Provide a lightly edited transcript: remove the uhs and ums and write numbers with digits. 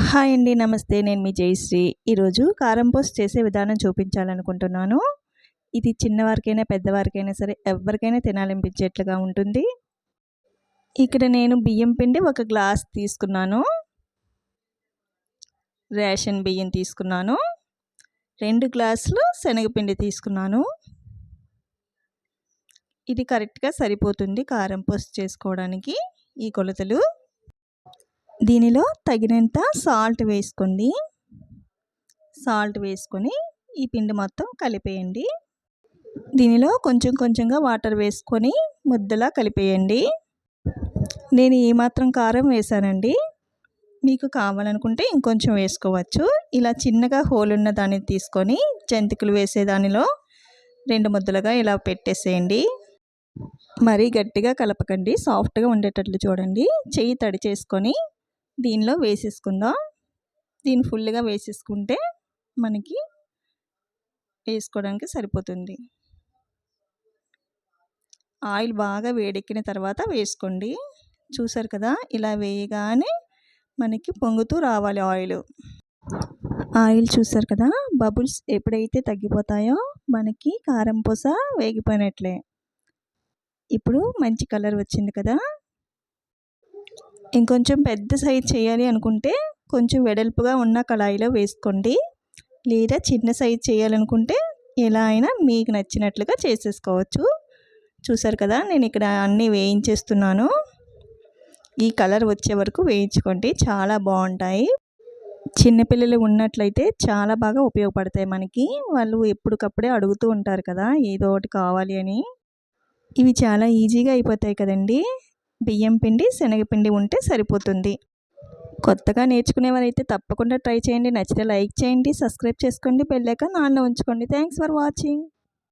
Hi అండి. నమస్తే. నేను మీ జయశ్రీ. ఈరోజు కారం పోస్ట్ చేసే విధానం చూపించాలనుకుంటున్నాను. ఇది చిన్నవారికైనా, పెద్దవారికైనా సరే ఎవరికైనా తినాలనిపించేట్లుగా ఉంటుంది. ఇక్కడ నేను బియ్యం పిండి ఒక గ్లాస్ తీసుకున్నాను. రేషన్ బియ్యం తీసుకున్నాను. 2 గ్లాసులు శనగపిండి తీసుకున్నాను. ఇది కరెక్ట్‌గా సరిపోతుంది కారం పోస్ట్ చేసుకోవడానికి ఈ కొలతలు. దీనిలో తగినంత సాల్ట్ వేసుకోండి. సాల్ట్ వేసుకొని ఈ పిండి మొత్తం కలిపేయండి. దీనిలో కొంచెం కొంచెంగా వాటర్ వేసుకొని ముద్దలా కలిపేయండి. నేను ఏమాత్రం కారం వేసానండి. మీకు కావాలనుకుంటే ఇంకొంచెం వేసుకోవచ్చు. ఇలా చిన్నగా హోల్ ఉన్న దాన్ని తీసుకొని జంతికలు వేసే దానిలో 2 ముద్దలుగా ఇలా పెట్టేసేయండి. మరీ గట్టిగా కలపకండి, సాఫ్ట్గా ఉండేటట్లు చూడండి. చెయ్యి తడి చేసుకొని దీనిలో వేసేసుకుందాం. దీన్ని ఫుల్గా వేసేసుకుంటే మనకి వేసుకోవడానికి సరిపోతుంది. ఆయిల్ బాగా వేడెక్కిన తర్వాత వేసుకోండి. చూసారు కదా, ఇలా వేయగానే మనకి పొంగుతూ రావాలి ఆయిల్ చూసారు కదా, బబుల్స్ ఎప్పుడైతే తగ్గిపోతాయో మనకి కారం పూస వేగిపోయినట్లే. ఇప్పుడు మంచి కలర్ వచ్చింది కదా. ఇంకొంచెం పెద్ద సైజ్ చేయాలి అనుకుంటే కొంచెం వెడల్పుగా ఉన్న కళాయిలో వేసుకోండి. లేదా చిన్న సైజ్ చేయాలనుకుంటే ఎలా అయినా మీకు నచ్చినట్లుగా చేసేసుకోవచ్చు. చూసారు కదా, నేను ఇక్కడ అన్నీ వేయించేస్తున్నాను. ఈ కలర్ వచ్చే వరకు వేయించుకోండి, చాలా బాగుంటాయి. చిన్నపిల్లలు ఉన్నట్లయితే చాలా బాగా ఉపయోగపడతాయి మనకి. వాళ్ళు ఎప్పటికప్పుడే అడుగుతూ ఉంటారు కదా ఏదో ఒకటి కావాలి అని. ఇవి చాలా ఈజీగా అయిపోతాయి కదండి. బియ్యం పిండి, శనగపిండి ఉంటే సరిపోతుంది. కొత్తగా నేర్చుకునేవారైతే తప్పకుండా ట్రై చేయండి. నచ్చితే లైక్ చేయండి, సబ్స్క్రైబ్ చేసుకోండి, బెల్ ఐకాన్ ఆన్లో ఉంచుకోండి. Thanks for watching.